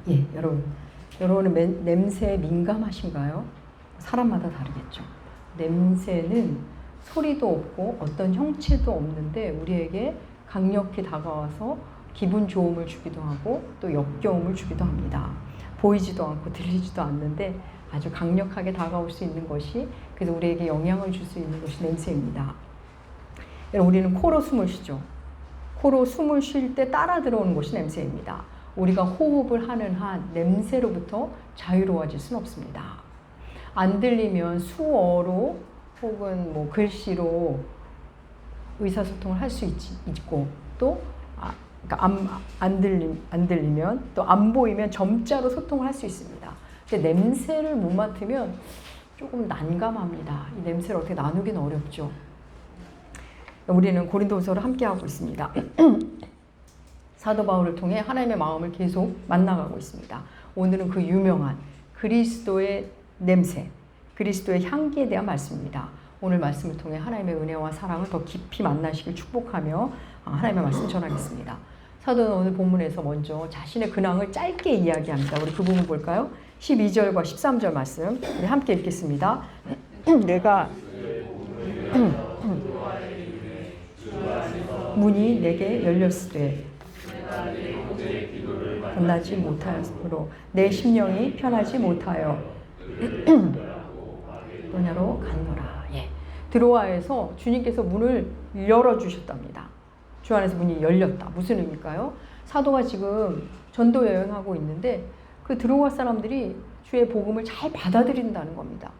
예, 여러분은 냄새에 민감하신가요? 사람마다 다르겠죠. 냄새는 소리도 없고 어떤 형체도 없는데 우리에게 강력히 다가와서 기분 좋음을 주기도 하고 또 역겨움을 주기도 합니다. 보이지도 않고 들리지도 않는데 아주 강력하게 다가올 수 있는 것이, 그래서 우리에게 영향을 줄 수 있는 것이 냄새입니다. 우리는 코로 숨을 쉬죠. 코로 숨을 쉴 때 따라 들어오는 것이 냄새입니다. 우리가 호흡을 하는 한 냄새로부터 자유로워질 수는 없습니다. 안 들리면 수어로 혹은 뭐 글씨로 의사소통을 할 수 있고, 또 그러니까 안 들리면 또 안 보이면 점자로 소통을 할 수 있습니다. 근데 냄새를 못 맡으면 조금 난감합니다. 이 냄새를 어떻게 나누기는 어렵죠. 우리는 고린도후서를 함께 하고 있습니다. 사도 바울을 통해 하나님의 마음을 계속 만나가고 있습니다. 오늘은 그 유명한 그리스도의 냄새, 그리스도의 향기에 대한 말씀입니다. 오늘 말씀을 통해 하나님의 은혜와 사랑을 더 깊이 만나시길 축복하며 하나님의 말씀 전하겠습니다. 사도는 오늘 본문에서 먼저 자신의 근황을 짧게 이야기합니다. 우리 그 부분 볼까요? 12절과 13절 말씀 우리 함께 읽겠습니다. 내가 문이 내게 열렸으되 만나지 못하였으므로 내 심령이 편하지 못하여 너냐로 갔노라. 예. 드로아에서 주님께서 문을 열어주셨답니다. 주 안에서 문이 열렸다. 무슨 의미일까요? 사도가 지금 전도 여행하고 있는데 그 드로아 사람들이 주의 복음을 잘 받아들인다는 겁니다.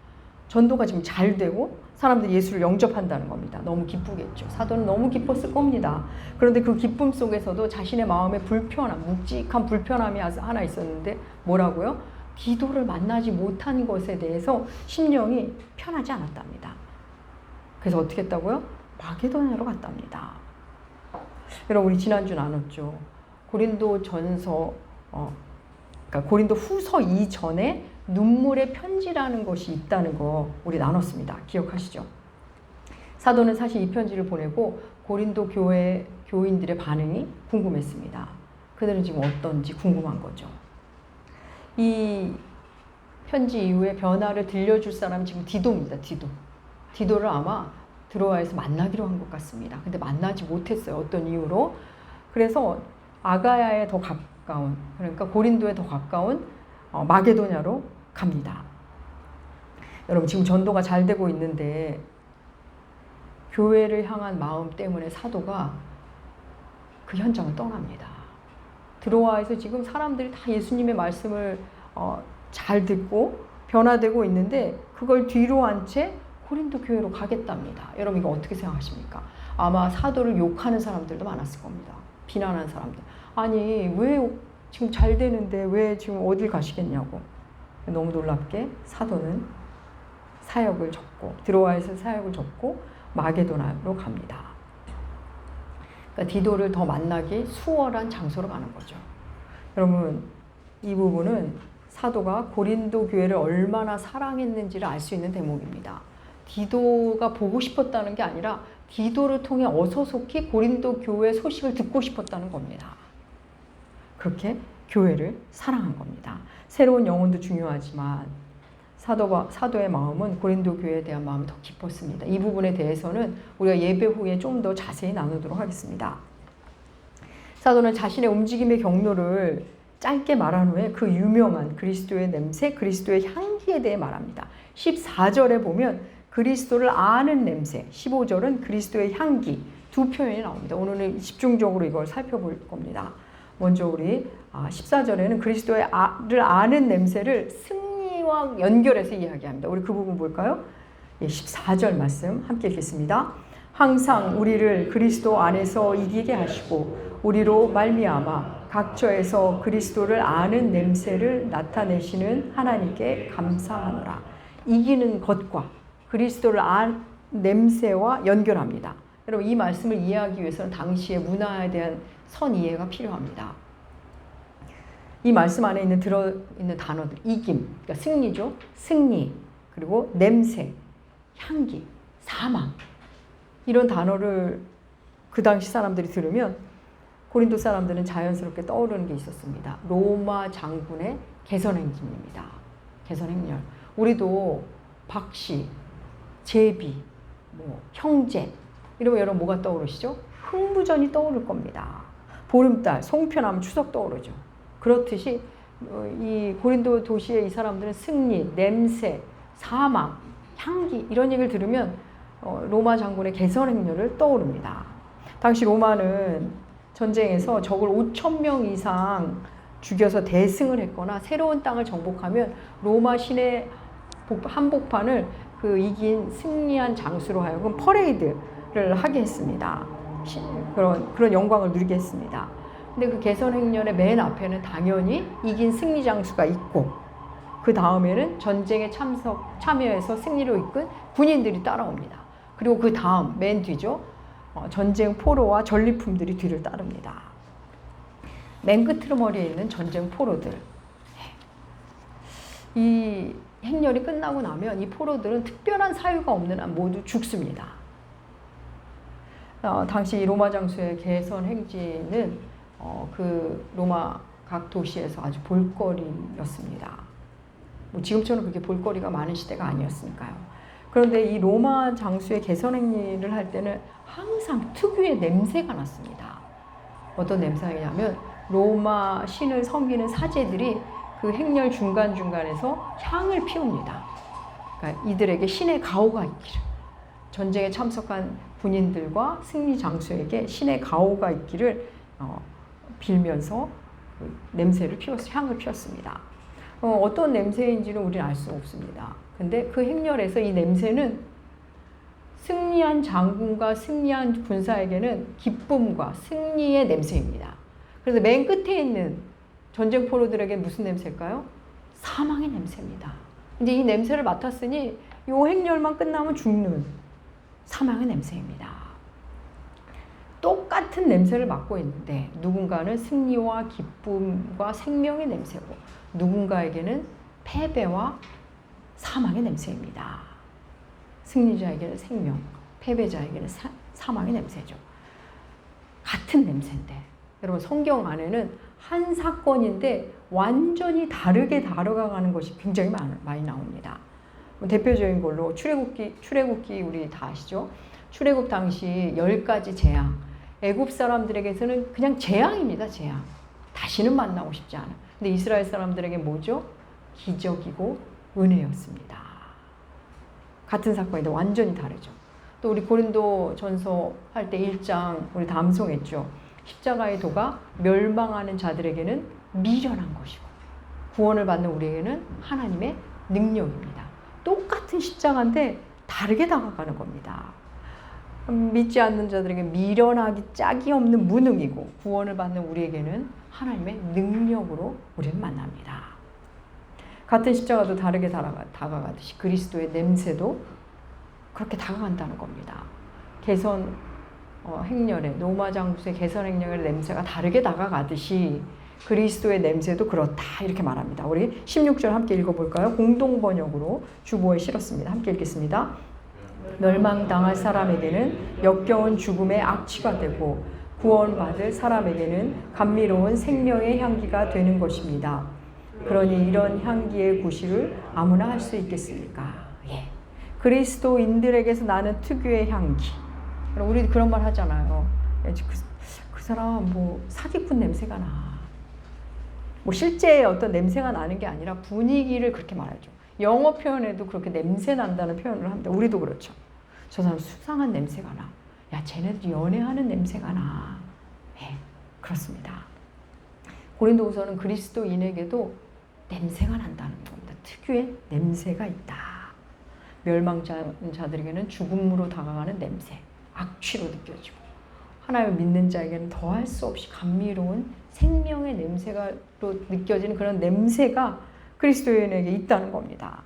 전도가 지금 잘 되고 사람들이 예수를 영접한다는 겁니다. 너무 기쁘겠죠. 사도는 너무 기뻤을 겁니다. 그런데 그 기쁨 속에서도 자신의 마음에 불편함, 묵직한 불편함이 하나 있었는데 뭐라고요? 기도를 만나지 못한 것에 대해서 심령이 편하지 않았답니다. 그래서 어떻게 했다고요? 마게도냐로 갔답니다. 여러분, 우리 지난주 나눴죠. 고린도 후서 이전에 눈물의 편지라는 것이 있다는 거 우리 나눴습니다. 기억하시죠? 사도는 사실 이 편지를 보내고 고린도 교회 교인들의 반응이 궁금했습니다. 그들은 지금 어떤지 궁금한 거죠. 이 편지 이후에 변화를 들려줄 사람이 지금 디도입니다. 디도를 아마 드로아에서 만나기로 한 것 같습니다. 근데 만나지 못했어요. 어떤 이유로? 그래서 아가야에 더 가까운, 그러니까 고린도에 더 가까운 마게도냐로 갑니다. 여러분, 지금 전도가 잘 되고 있는데 교회를 향한 마음 때문에 사도가 그 현장을 떠납니다. 드로아에서 지금 사람들이 다 예수님의 말씀을 잘 듣고 변화되고 있는데 그걸 뒤로 한 채 고린도 교회로 가겠답니다. 여러분, 이거 어떻게 생각하십니까? 아마 사도를 욕하는 사람들도 많았을 겁니다. 비난하는 사람들. 아니, 왜 지금 잘 되는데 왜 지금 어딜 가시겠냐고. 너무 놀랍게 사도는 사역을 접고, 드로아에서 사역을 접고 마게도나로 갑니다. 그러니까 디도를 더 만나기 수월한 장소로 가는 거죠. 여러분, 이 부분은 사도가 고린도 교회를 얼마나 사랑했는지를 알 수 있는 대목입니다. 디도가 보고 싶었다는 게 아니라 디도를 통해 어서속히 고린도 교회 소식을 듣고 싶었다는 겁니다. 그렇게 교회를 사랑한 겁니다. 새로운 영혼도 중요하지만 사도의 마음은 고린도 교회에 대한 마음이 더 깊었습니다. 이 부분에 대해서는 우리가 예배 후에 좀 더 자세히 나누도록 하겠습니다. 사도는 자신의 움직임의 경로를 짧게 말한 후에 그 유명한 그리스도의 냄새, 그리스도의 향기에 대해 말합니다. 14절에 보면 그리스도를 아는 냄새, 15절은 그리스도의 향기, 두 표현이 나옵니다. 오늘은 집중적으로 이걸 살펴볼 겁니다. 먼저 우리 14절에는 그리스도를 아는 냄새를 승리와 연결해서 이야기합니다. 우리 그 부분 볼까요? 14절 말씀 함께 읽겠습니다. 항상 우리를 그리스도 안에서 이기게 하시고 우리로 말미암아 각처에서 그리스도를 아는 냄새를 나타내시는 하나님께 감사하노라. 이기는 것과 그리스도를 아는 냄새와 연결합니다. 여러분, 이 말씀을 이해하기 위해서는 당시의 문화에 대한 선 이해가 필요합니다. 이 말씀 안에 들어있는 단어들, 이김, 그러니까 승리죠. 승리, 그리고 냄새, 향기, 사망. 이런 단어를 그 당시 사람들이 들으면 고린도 사람들은 자연스럽게 떠오르는 게 있었습니다. 로마 장군의 개선행진입니다. 개선행렬. 우리도 박씨, 제비, 뭐 형제 이러면 여러분 뭐가 떠오르시죠? 흥부전이 떠오를 겁니다. 보름달, 송편하면 추석 떠오르죠. 그렇듯이 이 고린도 도시의 이 사람들은 승리, 냄새, 사막, 향기 이런 얘기를 들으면 로마 장군의 개선행렬을 떠오릅니다. 당시 로마는 전쟁에서 적을 5,000명 이상 죽여서 대승을 했거나 새로운 땅을 정복하면 로마 시내 한복판을 그 이긴 승리한 장수로 하여금 퍼레이드를 하게 했습니다. 그런 영광을 누리게 했습니다. 근데 그 개선행렬의 맨 앞에는 당연히 이긴 승리 장수가 있고 그 다음에는 전쟁에 참여해서 승리로 이끈 군인들이 따라옵니다. 그리고 그 다음 맨 뒤죠. 전쟁 포로와 전리품들이 뒤를 따릅니다. 맨 끝머리에 있는 전쟁 포로들. 이 행렬이 끝나고 나면 이 포로들은 특별한 사유가 없는 한 모두 죽습니다. 당시 로마 장수의 개선 행진은 그 로마 각 도시에서 아주 볼거리였습니다. 뭐 지금처럼 그렇게 볼거리가 많은 시대가 아니었으니까요. 그런데 이 로마 장수의 개선 행진을 할 때는 항상 특유의 냄새가 났습니다. 어떤 냄새냐면 로마 신을 섬기는 사제들이 그 행렬 중간중간에서 향을 피웁니다. 그러니까 이들에게 신의 가호가 있기를, 전쟁에 참석한 군인들과 승리 장수에게 신의 가호가 있기를 빌면서 그 냄새를 향을 피웠습니다. 어떤 냄새인지는 우리는 알 수 없습니다. 근데 그 행렬에서 이 냄새는 승리한 장군과 승리한 군사에게는 기쁨과 승리의 냄새입니다. 그래서 맨 끝에 있는 전쟁 포로들에게 무슨 냄새일까요? 사망의 냄새입니다. 이제 이 냄새를 맡았으니 이 행렬만 끝나면 죽는 사망의 냄새입니다. 똑같은 냄새를 맡고 있는데 누군가는 승리와 기쁨과 생명의 냄새고 누군가에게는 패배와 사망의 냄새입니다. 승리자에게는 생명, 패배자에게는 사망의 냄새죠. 같은 냄새인데 여러분 성경 안에는 한 사건인데 완전히 다르게 다뤄가는 것이 굉장히 많이 나옵니다. 대표적인 걸로 출애굽기 우리 다 아시죠? 출애굽 당시 10가지 재앙. 애굽 사람들에게서는 그냥 재앙입니다. 재앙. 다시는 만나고 싶지 않아. 근데 이스라엘 사람들에게 뭐죠? 기적이고 은혜였습니다. 같은 사건인데 완전히 다르죠. 또 우리 고린도 전서 할 때 1장 우리 다 암송했죠. 십자가의 도가 멸망하는 자들에게는 미련한 것이고 구원을 받는 우리에게는 하나님의 능력입니다. 똑같은 십자가인데 다르게 다가가는 겁니다. 믿지 않는 자들에게 미련하기 짝이 없는 무능이고 구원을 받는 우리에게는 하나님의 능력으로 우리는 만납니다. 같은 십자가도 다르게 다가가듯이 그리스도의 냄새도 그렇게 다가간다는 겁니다. 개선 행렬의 로마 장수의 개선 행렬의 냄새가 다르게 다가가듯이 그리스도의 냄새도 그렇다 이렇게 말합니다. 우리 16절 함께 읽어볼까요? 공동 번역으로 주보에 실었습니다. 함께 읽겠습니다. 멸망당할 사람에게는 역겨운 죽음의 악취가 되고 구원받을 사람에게는 감미로운 생명의 향기가 되는 것입니다. 그러니 이런 향기의 구실을 아무나 할 수 있겠습니까? 예. 그리스도인들에게서 나는 특유의 향기. 우리 그런 말 하잖아요. 그 사람 뭐 사기꾼 냄새가 나. 뭐 실제 어떤 냄새가 나는 게 아니라 분위기를 그렇게 말하죠. 영어 표현에도 그렇게 냄새 난다는 표현을 합니다. 우리도 그렇죠. 저 사람 수상한 냄새가 나. 야, 쟤네들 연애하는 냄새가 나. 네, 그렇습니다. 고린도후서는 그리스도인에게도 냄새가 난다는 겁니다. 특유의 냄새가 있다. 멸망자들에게는 죽음으로 다가가는 냄새, 악취로 느껴지고 하나님을 믿는 자에게는 더할 수 없이 감미로운 생명의 냄새가로 느껴지는 그런 냄새가 그리스도인에게 있다는 겁니다.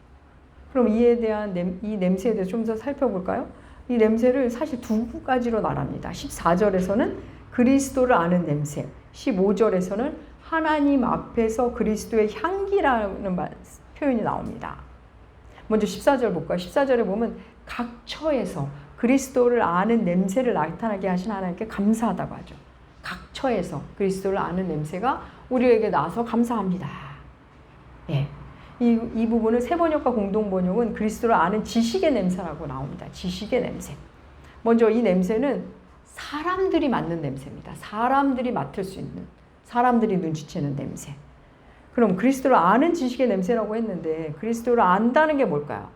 그럼 이에 대한 이 냄새에 대해서 좀 더 살펴볼까요? 이 냄새를 사실 두 가지로 말합니다. 14절에서는 그리스도를 아는 냄새, 15절에서는 하나님 앞에서 그리스도의 향기라는 표현이 나옵니다. 먼저 14절 볼까요? 14절에 보면 각 처에서 그리스도를 아는 냄새를 나타나게 하신 하나님께 감사하다고 하죠. 각 처해서 그리스도를 아는 냄새가 우리에게 나서 감사합니다. 예. 이 부분은 세번역과 공동번역은 그리스도를 아는 지식의 냄새라고 나옵니다. 지식의 냄새. 먼저 이 냄새는 사람들이 맡는 냄새입니다. 사람들이 맡을 수 있는, 사람들이 눈치채는 냄새. 그럼 그리스도를 아는 지식의 냄새라고 했는데 그리스도를 안다는 게 뭘까요?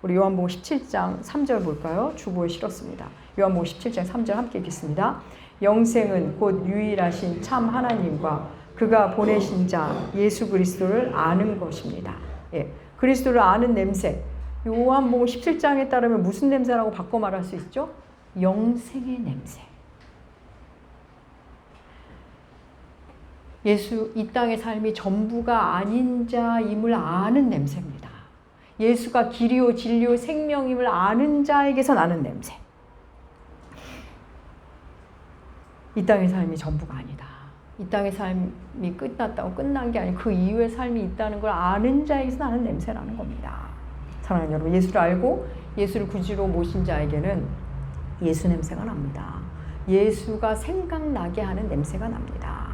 우리 요한복음 17장 3절 볼까요? 주보에 실었습니다. 요한복음 17장 3절 함께 읽겠습니다. 영생은 곧 유일하신 참 하나님과 그가 보내신 자 예수 그리스도를 아는 것입니다. 예, 그리스도를 아는 냄새. 요한복음 17장에 따르면 무슨 냄새라고 바꿔 말할 수 있죠? 영생의 냄새. 예수 이 땅의 삶이 전부가 아닌 자임을 아는 냄새입니다. 예수가 길이요 진리요 생명임을 아는 자에게서 나는 냄새. 이 땅의 삶이 전부가 아니다. 이 땅의 삶이 끝났다고 끝난 게 아니고 그 이후의 삶이 있다는 걸 아는 자에게서 나는 냄새라는 겁니다. 사랑하는 여러분, 예수를 알고 예수를 구주로 모신 자에게는 예수 냄새가 납니다. 예수가 생각나게 하는 냄새가 납니다.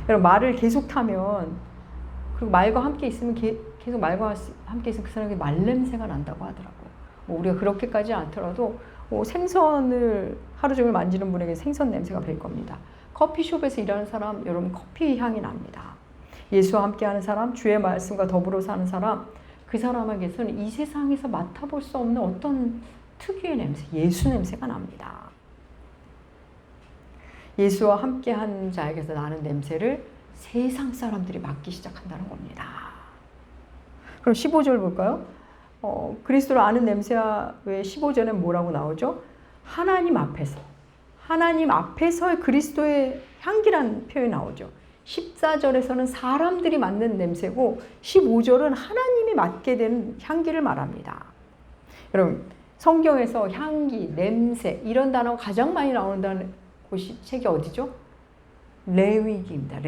여러분, 말을 계속 타면, 그리고 말과 함께 있으면 계속 말과 함께 있으면 그 사람에게 말 냄새가 난다고 하더라고요. 뭐 우리가 그렇게까지 않더라도 생선을 하루 종일 만지는 분에게 생선 냄새가 별 겁니다. 커피숍에서 일하는 사람, 여러분 커피 향이 납니다. 예수와 함께하는 사람, 주의 말씀과 더불어 사는 사람, 그 사람에게서는 이 세상에서 맡아볼 수 없는 어떤 특유의 냄새, 예수 냄새가 납니다. 예수와 함께한 자에게서 나는 냄새를 세상 사람들이 맡기 시작한다는 겁니다. 그럼 15절 볼까요? 그리스도를 아는 냄새와 왜 15절에 뭐라고 나오죠? 하나님 앞에서의 그리스도의 향기란 표현이 나오죠. 14절에서는 사람들이 맡는 냄새고 15절은 하나님이 맡게 되는 향기를 말합니다. 여러분, 성경에서 향기, 냄새 이런 단어가 가장 많이 나온다는 책이 어디죠? 레위기입니다.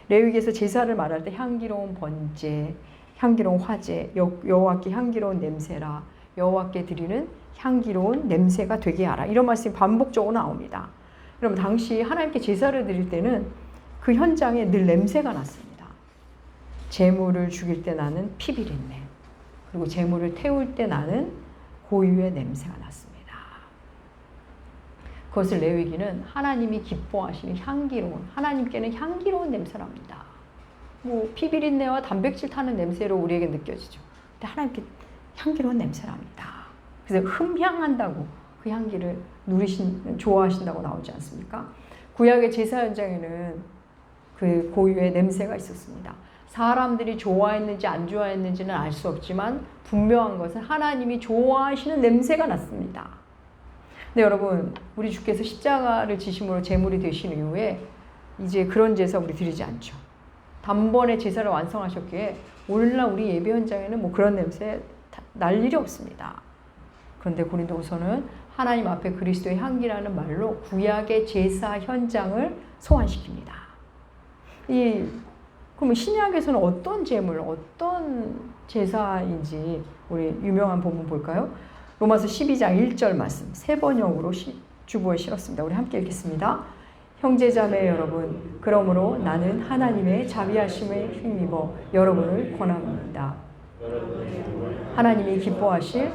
레위기에서 제사를 말할 때 향기로운 번제, 향기로운 화제, 여호와께 향기로운 냄새라, 여호와께 드리는 향기로운 냄새가 되게 하라. 이런 말씀이 반복적으로 나옵니다. 여러분, 당시 하나님께 제사를 드릴 때는 그 현장에 늘 냄새가 났습니다. 제물을 죽일 때 나는 피비린내, 그리고 제물을 태울 때 나는 고유의 냄새가 났습니다. 그것을 레위기는 하나님이 기뻐하시는 향기로운, 하나님께는 향기로운 냄새랍니다. 뭐 피비린내와 단백질 타는 냄새로 우리에게 느껴지죠. 근데 하나님께 향기로운 냄새랍니다. 그래서 흠향한다고 그 향기를 좋아하신다고 나오지 않습니까? 구약의 제사 현장에는 그 고유의 냄새가 있었습니다. 사람들이 좋아했는지 안 좋아했는지는 알 수 없지만 분명한 것은 하나님이 좋아하시는 냄새가 났습니다. 근데 여러분, 우리 주께서 십자가를 지심으로 제물이 되신 이후에 이제 그런 제사 우리 드리지 않죠. 단번에 제사를 완성하셨기에 오늘날 우리 예배 현장에는 뭐 그런 냄새 날 일이 없습니다. 그런데 고린도후서는 하나님 앞에 그리스도의 향기라는 말로 구약의 제사 현장을 소환시킵니다. 그러면 신약에서는 어떤 제물, 어떤 제사인지 우리 유명한 본문 볼까요? 로마서 12장 1절 말씀, 세번역으로 주보에 실었습니다. 우리 함께 읽겠습니다. 형제자매 여러분, 그러므로 나는 하나님의 자비하심에 힘입어 여러분을 권합니다. 하나님이 기뻐하실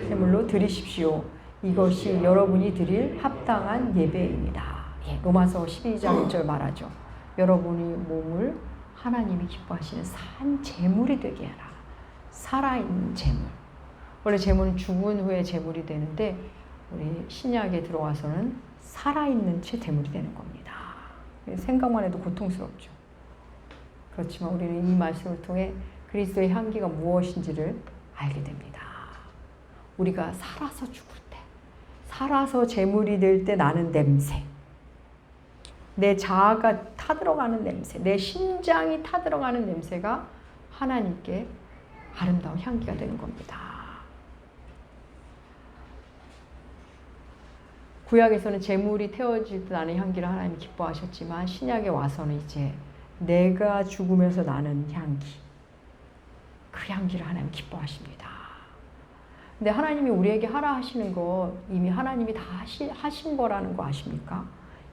제물로 드리십시오. 이것이 여러분이 드릴 합당한 예배입니다. 예, 로마서 12장 1절 말하죠. 여러분이 몸을 하나님이 기뻐하시는 산 제물이 되게 하라. 살아있는 제물. 원래 제물은 죽은 후에 제물이 되는데 우리 신약에 들어와서는 살아있는 채 제물이 되는 겁니다. 생각만 해도 고통스럽죠. 그렇지만 우리는 이 말씀을 통해 그리스도의 향기가 무엇인지를 알게 됩니다. 우리가 살아서 죽을 때, 살아서 제물이 될 때 나는 냄새, 내 자아가 타들어가는 냄새, 내 심장이 타들어가는 냄새가 하나님께 아름다운 향기가 되는 겁니다. 구약에서는 제물이 태워질 때 나는 향기를 하나님이 기뻐하셨지만 신약에 와서는 이제 내가 죽으면서 나는 향기, 그 향기를 하나님 기뻐하십니다. 근데 하나님이 우리에게 하라 하시는 거 이미 하나님이 다 하신 거라는 거 아십니까?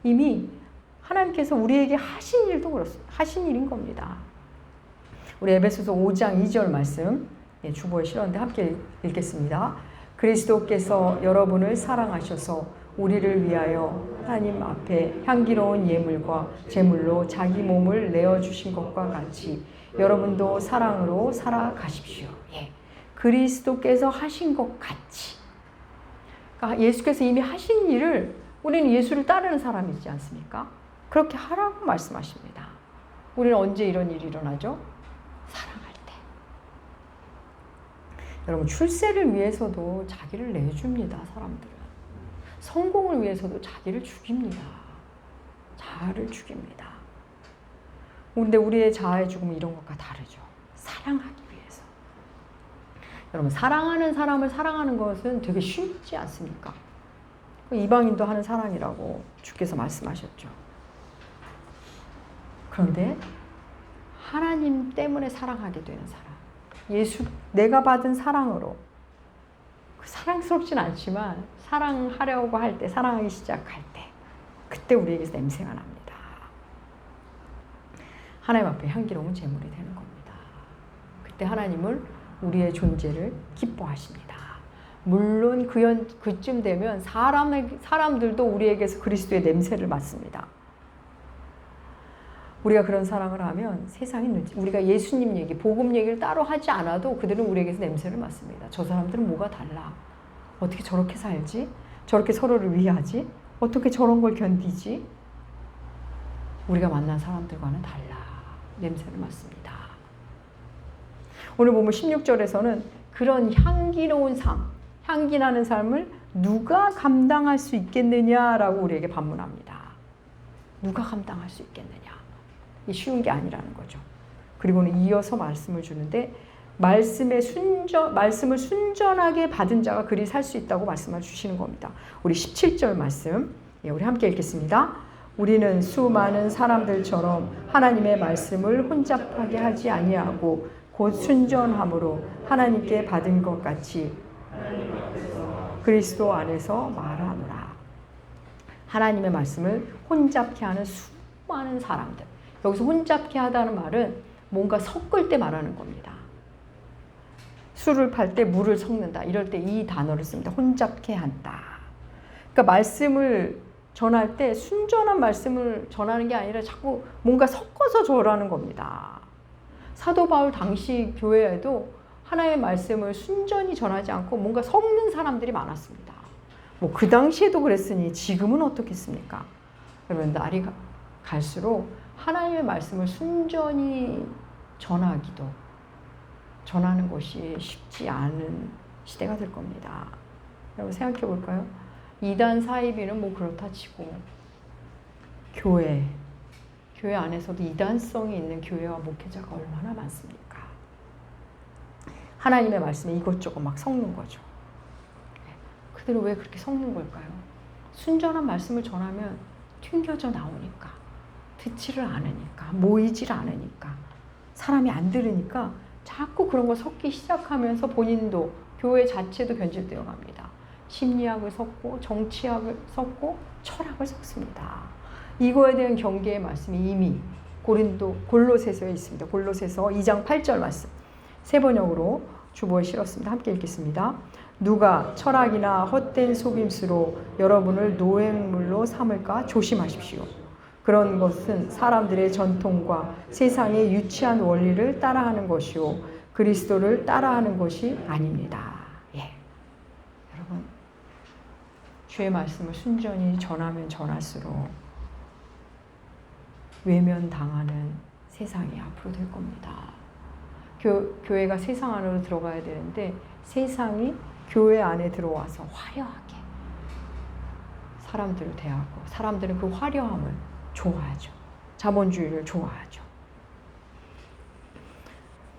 이미 하나님께서 우리에게 하신 일도 그렇습니다. 하신 일인 겁니다. 우리 에베소서 5장 2절 말씀 주보에 실었는데 함께 읽겠습니다. 그리스도께서 여러분을 사랑하셔서 우리를 위하여 하나님 앞에 향기로운 예물과 제물로 자기 몸을 내어주신 것과 같이 여러분도 사랑으로 살아가십시오. 예. 그리스도께서 하신 것 같이. 그러니까 예수께서 이미 하신 일을 우리는 예수를 따르는 사람이지 않습니까? 그렇게 하라고 말씀하십니다. 우리는 언제 이런 일이 일어나죠? 사랑할 때. 여러분, 출세를 위해서도 자기를 내줍니다, 사람들은. 성공을 위해서도 자기를 죽입니다. 자아를 죽입니다. 근데 우리의 자아의 죽음은 이런 것과 다르죠. 사랑하기 위해서. 여러분, 사랑하는 사람을 사랑하는 것은 되게 쉽지 않습니까? 이방인도 하는 사랑이라고 주께서 말씀하셨죠. 그런데 하나님 때문에 사랑하게 되는 사람, 예수, 내가 받은 사랑으로, 사랑스럽진 않지만 사랑하려고 할 때, 사랑하기 시작할 때, 그때 우리에게서 냄새가 납니다. 하나님 앞에 향기로운 제물이 되는 겁니다. 그때 하나님은 우리의 존재를 기뻐하십니다. 물론 그쯤 되면 사람들도 우리에게서 그리스도의 냄새를 맡습니다. 우리가 그런 사랑을 하면 세상이 우리가 예수님 얘기, 복음 얘기를 따로 하지 않아도 그들은 우리에게서 냄새를 맡습니다. 저 사람들은 뭐가 달라? 어떻게 저렇게 살지? 저렇게 서로를 위하지? 어떻게 저런 걸 견디지? 우리가 만난 사람들과는 달라. 냄새를 맡습니다. 오늘 보면 16절에서는 그런 향기로운 삶, 향기 나는 삶을 누가 감당할 수 있겠느냐라고 우리에게 반문합니다. 누가 감당할 수 있겠느냐? 이 쉬운 게 아니라는 거죠. 그리고는 이어서 말씀을 주는데 말씀을 순전하게 받은 자가 그리 살 수 있다고 말씀을 주시는 겁니다. 우리 17절 말씀, 우리 함께 읽겠습니다. 우리는 수많은 사람들처럼 하나님의 말씀을 혼잡하게 하지 아니하고 곧 순전함으로 하나님께 받은 것 같이 그리스도 안에서 말하노라. 하나님의 말씀을 혼잡케 하는 수많은 사람들. 여기서 혼잡케 하다는 말은 뭔가 섞을 때 말하는 겁니다. 술을 팔 때 물을 섞는다. 이럴 때 이 단어를 씁니다. 혼잡케 한다. 그러니까 말씀을 전할 때 순전한 말씀을 전하는 게 아니라 자꾸 뭔가 섞어서 전하는 겁니다. 사도 바울 당시 교회에도 하나님의 말씀을 순전히 전하지 않고 뭔가 섞는 사람들이 많았습니다. 뭐 그 당시에도 그랬으니 지금은 어떻겠습니까? 그러면 날이 갈수록 하나님의 말씀을 순전히 전하는 것이 쉽지 않은 시대가 될 겁니다. 여러분 생각해 볼까요? 이단 사이비는 뭐 그렇다 치고 교회 안에서도 이단성이 있는 교회와 목회자가 얼마나 많습니까? 하나님의 말씀에 이것저것 막 섞는 거죠. 그들은 왜 그렇게 섞는 걸까요? 순전한 말씀을 전하면 튕겨져 나오니까, 듣지를 않으니까, 모이질 않으니까, 사람이 안 들으니까 자꾸 그런 거 섞기 시작하면서 본인도, 교회 자체도 변질되어 갑니다. 심리학을 섞고 정치학을 섞고 철학을 섞습니다. 이거에 대한 경계의 말씀이 이미 골로새서에 있습니다. 골로새서 2장 8절 말씀 세 번역으로 주보에 실었습니다. 함께 읽겠습니다. 누가 철학이나 헛된 속임수로 여러분을 노예물로 삼을까 조심하십시오. 그런 것은 사람들의 전통과 세상의 유치한 원리를 따라하는 것이요 그리스도를 따라하는 것이 아닙니다. 여러분, 주의 말씀을 순전히 전하면 전할수록 외면당하는 세상이 앞으로 될 겁니다. 교회가 세상 안으로 들어가야 되는데 세상이 교회 안에 들어와서 화려하게 사람들을 대하고 사람들은 그 화려함을 좋아하죠. 자본주의를 좋아하죠.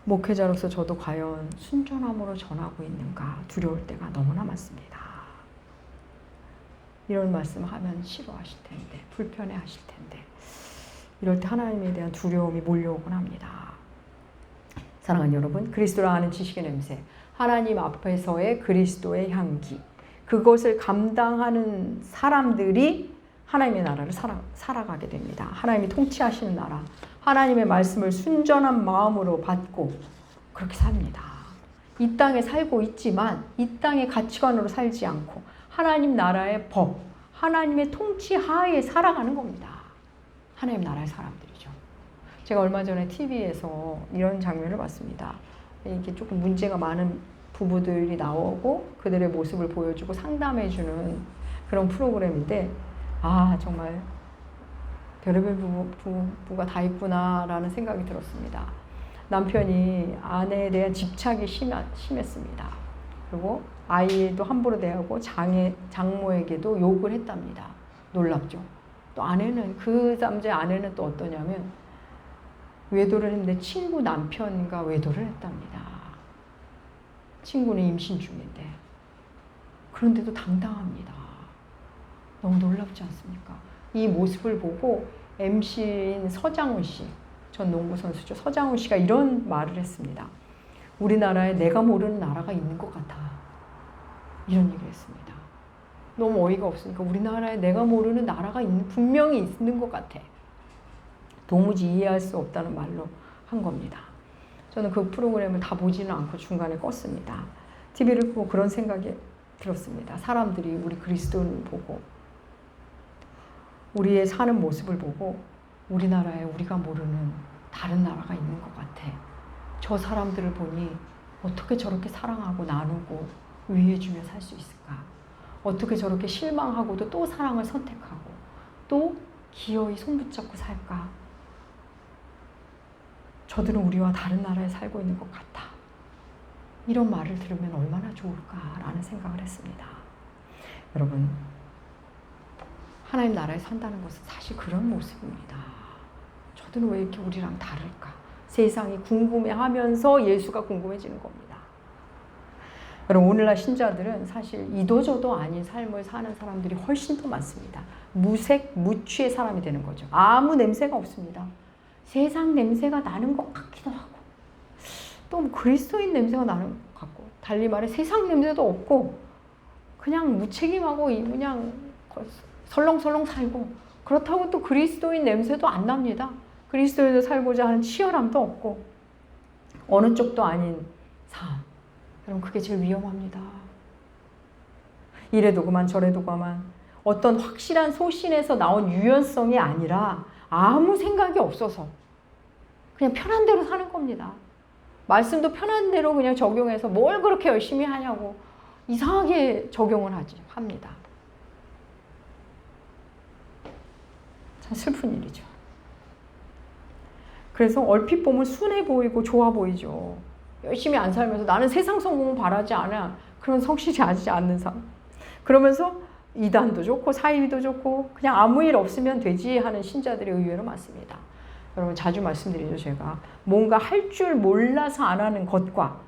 목회자로서 저도 과연 순전함으로 전하고 있는가 두려울 때가 너무나 많습니다. 이런 말씀을 하면 싫어하실 텐데, 불편해하실 텐데 이럴 때 하나님에 대한 두려움이 몰려오곤 합니다. 사랑하는 여러분, 그리스도를 아는 지식의 냄새, 하나님 앞에서의 그리스도의 향기. 그것을 감당하는 사람들이 하나님의 나라를 살아가게 됩니다. 하나님이 통치하시는 나라. 하나님의 말씀을 순전한 마음으로 받고 그렇게 삽니다. 이 땅에 살고 있지만 이 땅의 가치관으로 살지 않고 하나님 나라의 법, 하나님의 통치 하에 살아가는 겁니다. 하나님 나라의 사람들이죠. 제가 얼마 전에 TV에서 이런 장면을 봤습니다. 이게 조금 문제가 많은 부부들이 나오고 그들의 모습을 보여주고 상담해주는 그런 프로그램인데, 아, 정말 별의별 부부가 다 있구나라는 생각이 들었습니다. 남편이 아내에 대한 집착이 심했습니다. 그리고 아이도 함부로 대하고 장모에게도 욕을 했답니다. 놀랍죠? 또 아내는, 그 남자의 아내는 또 어떠냐면 외도를 했는데 친구 남편과 외도를 했답니다. 친구는 임신 중인데. 그런데도 당당합니다. 너무 놀랍지 않습니까? 이 모습을 보고 MC인 서장훈 씨, 전 농구 선수죠. 서장훈 씨가 이런 말을 했습니다. 우리나라에 내가 모르는 나라가 있는 것 같아. 이런 얘기를 했습니다. 너무 어이가 없으니까 우리나라에 내가 모르는 나라가 분명히 있는 것 같아. 도무지 이해할 수 없다는 말로 한 겁니다. 저는 그 프로그램을 다 보지는 않고 중간에 껐습니다. TV를 보고 그런 생각이 들었습니다. 사람들이 우리 그리스도인을 보고 우리의 사는 모습을 보고 우리나라에 우리가 모르는 다른 나라가 있는 것 같아. 저 사람들을 보니 어떻게 저렇게 사랑하고 나누고 위해주며 살 수 있을까? 어떻게 저렇게 실망하고도 또 사랑을 선택하고 또 기어이 손붙잡고 살까? 저들은 우리와 다른 나라에 살고 있는 것 같아. 이런 말을 들으면 얼마나 좋을까라는 생각을 했습니다. 여러분, 하나님 나라에 산다는 것은 사실 그런 모습입니다. 저들은 왜 이렇게 우리랑 다를까? 세상이 궁금해하면서 예수가 궁금해지는 겁니다. 여러분, 오늘날 신자들은 사실 이도저도 아닌 삶을 사는 사람들이 훨씬 더 많습니다. 무색, 무취의 사람이 되는 거죠. 아무 냄새가 없습니다. 세상 냄새가 나는 것 같기도 하고 또 그리스도인 냄새가 나는 것 같고, 달리 말해 세상 냄새도 없고 그냥 무책임하고 그냥 설렁설렁 살고, 그렇다고 또 그리스도인 냄새도 안 납니다. 그리스도에서 살고자 하는 치열함도 없고 어느 쪽도 아닌 삶. 여러분, 그게 제일 위험합니다. 이래도 그만 저래도 그만, 어떤 확실한 소신에서 나온 유연성이 아니라 아무 생각이 없어서 그냥 편한 대로 사는 겁니다. 말씀도 편한 대로 그냥 적용해서 뭘 그렇게 열심히 하냐고 이상하게 적용을 합니다. 참 슬픈 일이죠. 그래서 얼핏 보면 순해 보이고 좋아 보이죠. 열심히 안 살면서 나는 세상 성공을 바라지 않아. 그런 성실하지 않는 삶. 그러면서 이단도 좋고 사이비도 좋고 그냥 아무 일 없으면 되지 하는 신자들이 의외로 많습니다. 여러분, 자주 말씀드리죠. 제가 뭔가 할 줄 몰라서 안 하는 것과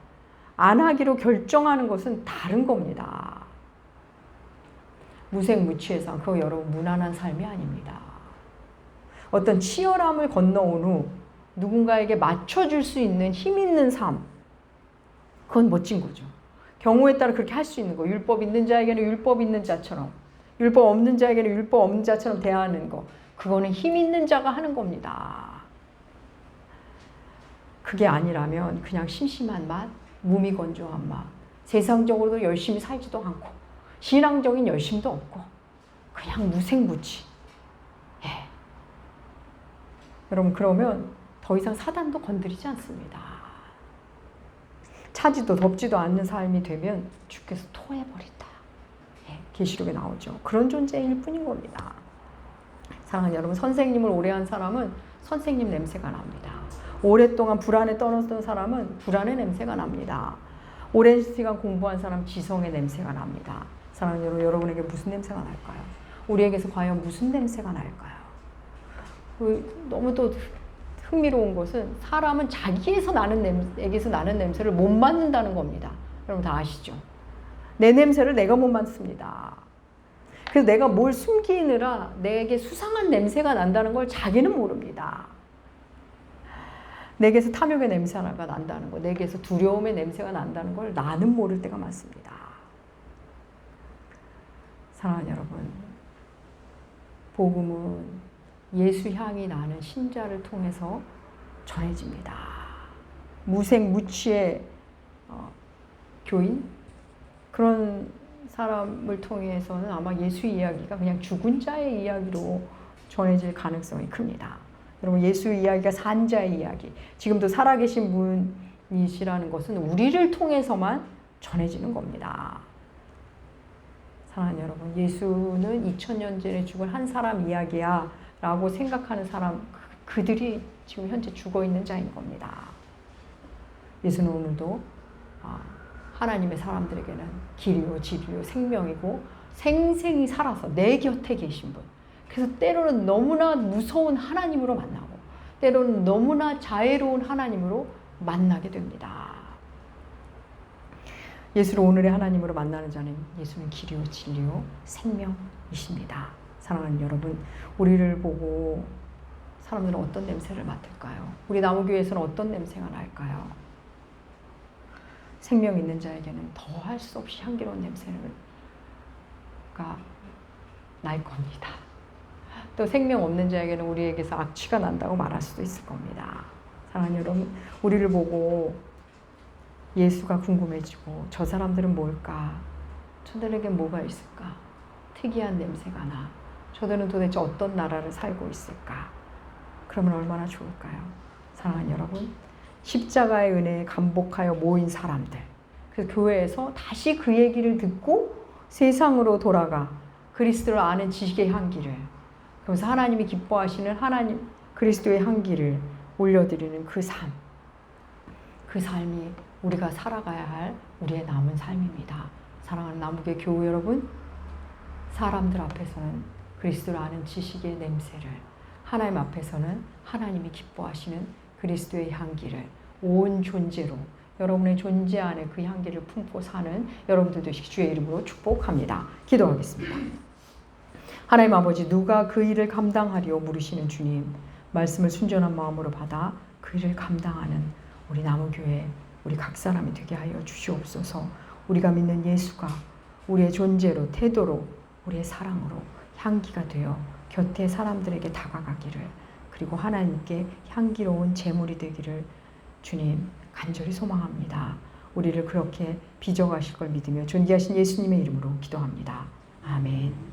안 하기로 결정하는 것은 다른 겁니다. 무색무취의 삶, 그거 여러분 무난한 삶이 아닙니다. 어떤 치열함을 건너온 후 누군가에게 맞춰줄 수 있는 힘 있는 삶, 그건 멋진 거죠. 경우에 따라 그렇게 할 수 있는 거. 율법 있는 자에게는 율법 있는 자처럼, 율법 없는 자에게는 율법 없는 자처럼 대하는 거. 그거는 힘 있는 자가 하는 겁니다. 그게 아니라면 그냥 심심한 맛, 무미건조한 맛, 세상적으로도 열심히 살지도 않고 신앙적인 열심도 없고 그냥 무색무취. 예. 여러분, 그러면 더 이상 사단도 건드리지 않습니다. 차지도 덥지도 않는 삶이 되면 주께서 토해버린다. 예, 계시록에 나오죠. 그런 존재일 뿐인 겁니다. 사랑하는 여러분, 선생님을 오래 한 사람은 선생님 냄새가 납니다. 오랫동안 불안에 떠났던 사람은 불안의 냄새가 납니다. 오랜 시간 공부한 사람 지성의 냄새가 납니다. 사랑하는 여러분, 여러분에게 무슨 냄새가 날까요? 우리에게서 과연 무슨 냄새가 날까요? 너무 또 흥미로운 것은 사람은 자기에게서 나는 냄새를 못 맡는다는 겁니다. 여러분 다 아시죠? 내 냄새를 내가 못 맡습니다. 그래서 내가 뭘 숨기느라 내게 수상한 냄새가 난다는 걸 자기는 모릅니다. 내게서 탐욕의 냄새가 난다는 거, 내게서 두려움의 냄새가 난다는 걸 나는 모를 때가 많습니다. 사랑하는 여러분, 복음은 예수 향이 나는 신자를 통해서 전해집니다. 무색무취의 교인? 그런 사람을 통해서는 아마 예수 이야기가 그냥 죽은 자의 이야기로 전해질 가능성이 큽니다. 여러분, 예수 이야기가 산 자의 이야기, 지금도 살아계신 분이시라는 것은 우리를 통해서만 전해지는 겁니다. 사랑하는 여러분, 예수는 2000년 전에 죽은 한 사람 이야기야 라고 생각하는 사람, 그들이 지금 현재 죽어있는 자인 겁니다. 예수는 오늘도 하나님의 사람들에게는 길이요 진리요 생명이고 생생히 살아서 내 곁에 계신 분, 그래서 때로는 너무나 무서운 하나님으로 만나고 때로는 너무나 자애로운 하나님으로 만나게 됩니다. 예수를 오늘의 하나님으로 만나는 자는 예수는 길이요 진리요 생명이십니다. 사랑하는 여러분, 우리를 보고 사람들은 어떤 냄새를 맡을까요? 우리 나무교회에서는 어떤 냄새가 날까요? 생명 있는 자에게는 더할 수 없이 향기로운 냄새가 날 겁니다. 또 생명 없는 자에게는 우리에게서 악취가 난다고 말할 수도 있을 겁니다. 사랑하는 여러분, 우리를 보고 예수가 궁금해지고 저 사람들은 뭘까? 저들에게 뭐가 있을까? 특이한 냄새가 나. 저들은 도대체 어떤 나라를 살고 있을까? 그러면 얼마나 좋을까요? 사랑하는 여러분, 십자가의 은혜에 감복하여 모인 사람들, 그래서 교회에서 다시 그 얘기를 듣고 세상으로 돌아가 그리스도를 아는 지식의 향기를, 그러면서 하나님이 기뻐하시는 하나님 그리스도의 향기를 올려드리는 그 삶이 우리가 살아가야 할 우리의 남은 삶입니다. 사랑하는 나무교회 교우 여러분, 사람들 앞에서는 그리스도를 아는 지식의 냄새를, 하나님 앞에서는 하나님이 기뻐하시는 그리스도의 향기를 온 존재로, 여러분의 존재 안에 그 향기를 품고 사는 여러분들 되시기 주의 이름으로 축복합니다. 기도하겠습니다. 하나님 아버지, 누가 그 일을 감당하리오 물으시는 주님, 말씀을 순전한 마음으로 받아 그 일을 감당하는 우리 나무교회, 우리 각 사람이 되게 하여 주시옵소서. 우리가 믿는 예수가 우리의 존재로, 태도로, 우리의 사랑으로 향기가 되어 곁에 사람들에게 다가가기를, 그리고 하나님께 향기로운 제물이 되기를 주님 간절히 소망합니다. 우리를 그렇게 빚어가실 걸 믿으며 존귀하신 예수님의 이름으로 기도합니다. 아멘.